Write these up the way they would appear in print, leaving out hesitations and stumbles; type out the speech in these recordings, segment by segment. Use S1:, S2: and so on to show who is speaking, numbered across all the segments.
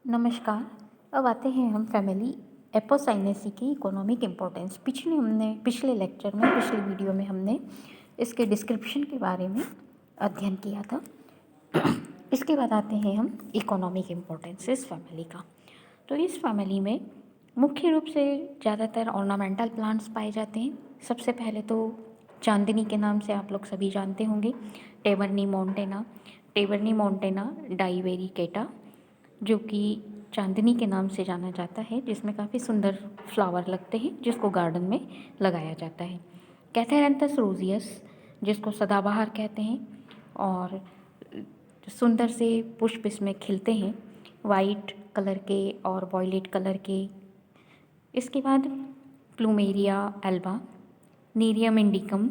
S1: नमस्कार। अब आते हैं हम फैमिली एपोसाइनेसी की इकोनॉमिक इम्पोर्टेंस। पिछले लेक्चर में पिछले वीडियो में हमने इसके डिस्क्रिप्शन के बारे में अध्ययन किया था। इसके बाद आते हैं हम इकोनॉमिक इम्पोर्टेंस इस फैमिली का। तो इस फैमिली में मुख्य रूप से ज़्यादातर ऑर्नामेंटल प्लांट्स पाए जाते हैं। सबसे पहले तो चांदनी के नाम से आप लोग सभी जानते होंगे, टेबरनी मोंटेना डाइवेरिकेटा, जो कि चांदनी के नाम से जाना जाता है, जिसमें काफ़ी सुंदर फ्लावर लगते हैं, जिसको गार्डन में लगाया जाता है। कैथेरैंथस रोजियस, जिसको सदाबहार कहते हैं, और सुंदर से पुष्प इसमें खिलते हैं, वाइट कलर के और वॉयलेट कलर के। इसके बाद प्लूमेरिया एल्बा, नीरियम इंडिकम,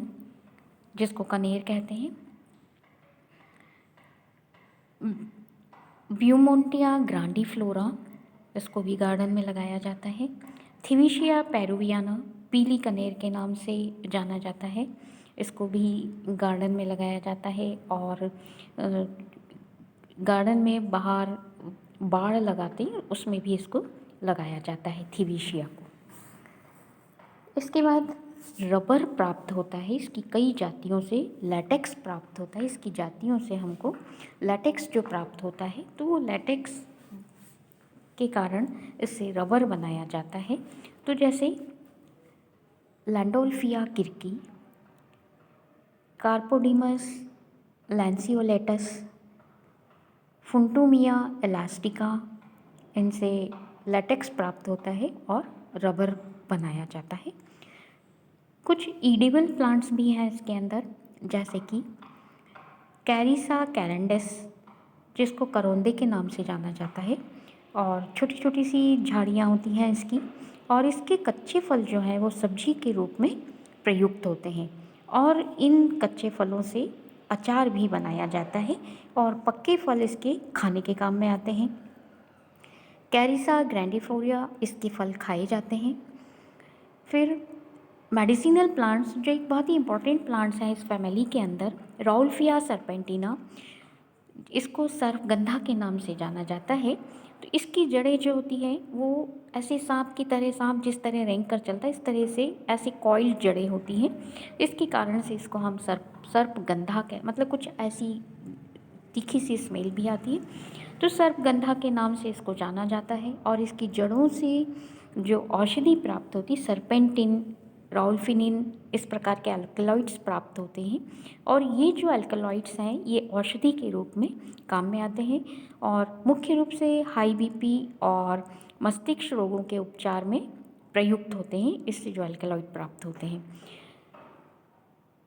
S1: जिसको कनेर कहते हैं, ब्यूमोंटिया ग्रांडिफ्लोरा, इसको भी गार्डन में लगाया जाता है। थिविशिया पेरुवियाना, पीली कनेर के नाम से जाना जाता है, इसको भी गार्डन में लगाया जाता है। और गार्डन में बाहर बाड़ लगाते हैं, उसमें भी इसको लगाया जाता है, थिविशिया को। इसके बाद रबर प्राप्त होता है इसकी कई जातियों से, लैटेक्स प्राप्त होता है इसकी जातियों से। हमको लैटेक्स जो प्राप्त होता है, तो वो लैटेक्स के कारण इससे रबर बनाया जाता है। तो जैसे लैंडोल्फिया किर्की, कार्पोडिमस लैंसियोलेटस, फुंटूमिया एलास्टिका, इनसे लैटेक्स प्राप्त होता है और रबर बनाया जाता है। कुछ ईडिबल प्लांट्स भी हैं इसके अंदर, जैसे कि कैरिसा कैरेंडस, जिसको करोंदे के नाम से जाना जाता है, और छोटी छोटी सी झाड़ियाँ होती हैं इसकी, और इसके कच्चे फल जो हैं वो सब्जी के रूप में प्रयुक्त होते हैं, और इन कच्चे फलों से अचार भी बनाया जाता है, और पक्के फल इसके खाने के काम में आते हैं। कैरिसा ग्रैंडिफोलिया, इसके फल खाए जाते हैं। फिर मेडिसिनल प्लांट्स, जो एक बहुत ही इंपॉर्टेंट प्लांट्स हैं इस फैमिली के अंदर, राउल्फिया सर्पेंटिना, इसको सर्पगंधा के नाम से जाना जाता है। तो इसकी जड़ें जो होती हैं वो ऐसे सांप की तरह, सांप जिस तरह रेंग कर चलता है, इस तरह से ऐसी कॉइल्ड जड़ें होती हैं। इसके कारण से इसको हम सर्पगंधा मतलब कुछ ऐसी तीखी सी स्मेल भी आती है, तो सर्पगंधा के नाम से इसको जाना जाता है। और इसकी जड़ों से जो औषधि प्राप्त होती है, सर्पेंटिन, राउल्फिनिन, इस प्रकार के अल्कलॉइड्स प्राप्त होते हैं, और ये जो अल्कलॉइड्स हैं ये औषधि के रूप में काम में आते हैं, और मुख्य रूप से हाई बीपी और मस्तिष्क रोगों के उपचार में प्रयुक्त होते हैं, इससे जो अल्कलॉइड प्राप्त होते हैं।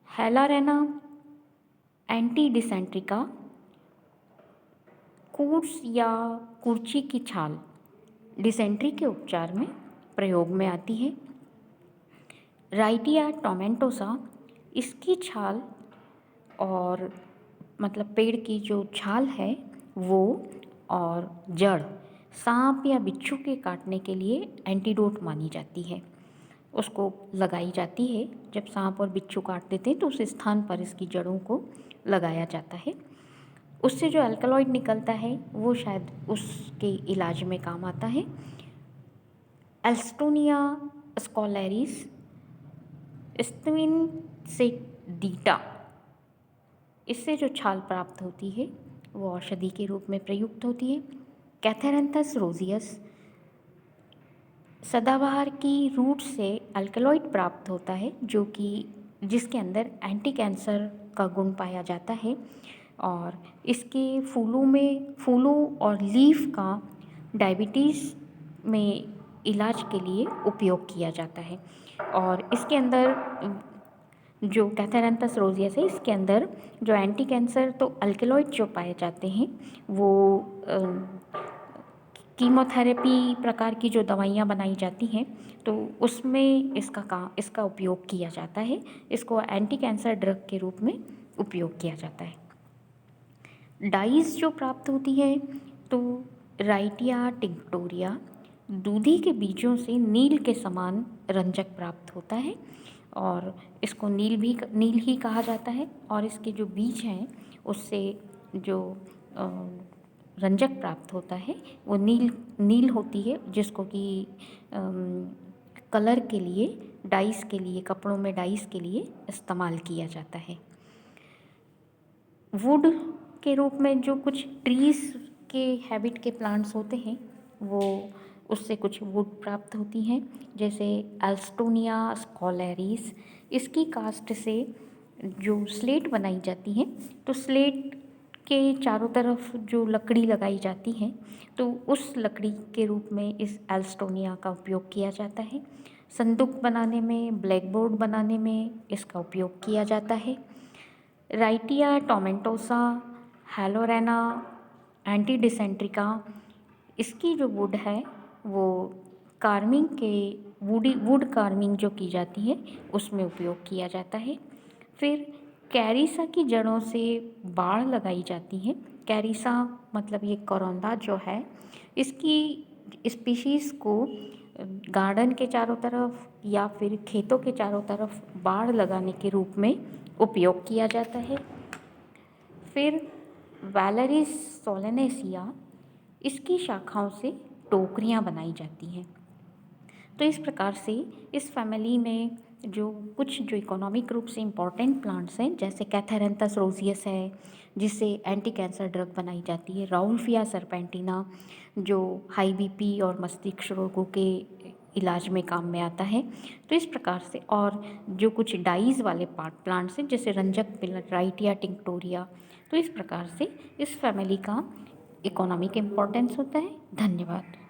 S1: हेलारेना एंटी डिसेंट्रिका, कूर्स या कुर्ची की छाल डिसेंट्री के उपचार में प्रयोग में आती है। राइटिया टोमेंटोसा, इसकी छाल और मतलब पेड़ की जो छाल है वो और जड़ सांप या बिच्छू के काटने के लिए एंटीडोट मानी जाती है, उसको लगाई जाती है। जब सांप और बिच्छू काट देते हैं तो उस स्थान पर इसकी जड़ों को लगाया जाता है। उससे जो अल्कलॉइड निकलता है वो शायद उसके इलाज में काम आता है। एल्स्टोनिया स्कॉलेरिस स्ट्विनसेडीटा, इससे जो छाल प्राप्त होती है वो औषधि के रूप में प्रयुक्त होती है। कैथेरैंथस रोजियस, सदाबहार की रूट से अल्कलॉइड प्राप्त होता है, जो कि जिसके अंदर एंटी कैंसर का गुण पाया जाता है, और इसके फूलों और लीफ का डायबिटीज़ में इलाज के लिए उपयोग किया जाता है। और इसके अंदर जो कैथेरैंथस रोजियस है, इसके अंदर जो एंटी कैंसर तो अल्कलॉइड जो पाए जाते हैं वो कीमोथेरेपी प्रकार की जो दवाइयाँ बनाई जाती हैं तो उसमें इसका उपयोग किया जाता है, इसको एंटी कैंसर ड्रग के रूप में उपयोग किया जाता है। डाइस जो प्राप्त होती है तो राइटिया टिंक्टोरिया, दूधी के बीजों से नील के समान रंजक प्राप्त होता है, और इसको नील ही कहा जाता है। और इसके जो बीज हैं उससे जो रंजक प्राप्त होता है वो नील नील होती है, जिसको कि कलर के लिए, डाइस के लिए, कपड़ों में डाइस के लिए इस्तेमाल किया जाता है। वुड के रूप में जो कुछ ट्रीज़ के हैबिट के प्लांट्स होते हैं वो उससे कुछ वुड प्राप्त होती हैं, जैसे एल्स्टोनिया स्कॉलैरिस। इसकी कास्ट से जो स्लेट बनाई जाती है, तो स्लेट के चारों तरफ जो लकड़ी लगाई जाती है, तो उस लकड़ी के रूप में इस एल्स्टोनिया का उपयोग किया जाता है। संदूक बनाने में, ब्लैक बोर्ड बनाने में इसका उपयोग किया जाता है। राइटिया टोमेंटोसा, हेलोरेना, एंटी डिसेंट्रिका, इसकी जो वुड है वो कार्विंग के वुड कार्विंग जो की जाती है उसमें उपयोग किया जाता है। फिर कैरिसा की जड़ों से बाड़ लगाई जाती है। कैरिसा मतलब ये करौंदा जो है, इसकी स्पीशीज़ को गार्डन के चारों तरफ या फिर खेतों के चारों तरफ बाड़ लगाने के रूप में उपयोग किया जाता है। फिर वैलरिस सोलेनेसिया, इसकी शाखाओं से टोकरियाँ बनाई जाती हैं। तो इस प्रकार से इस फैमिली में जो इकोनॉमिक रूप से इम्पॉर्टेंट प्लांट्स हैं, जैसे कैथेरेंथस रोजियस है जिससे एंटी कैंसर ड्रग बनाई जाती है, राउल्फिया सर्पेंटिना जो हाई बीपी और मस्तिष्क रोगों के इलाज में काम में आता है। तो इस प्रकार से, और जो कुछ डाइज वाले प्लांट्स हैं जैसे रंजक पिलट, राइटिया टिंक्टोरिया, तो इस प्रकार से इस फैमिली का इकोनॉमिक इम्पोर्टेंस होता है। धन्यवाद।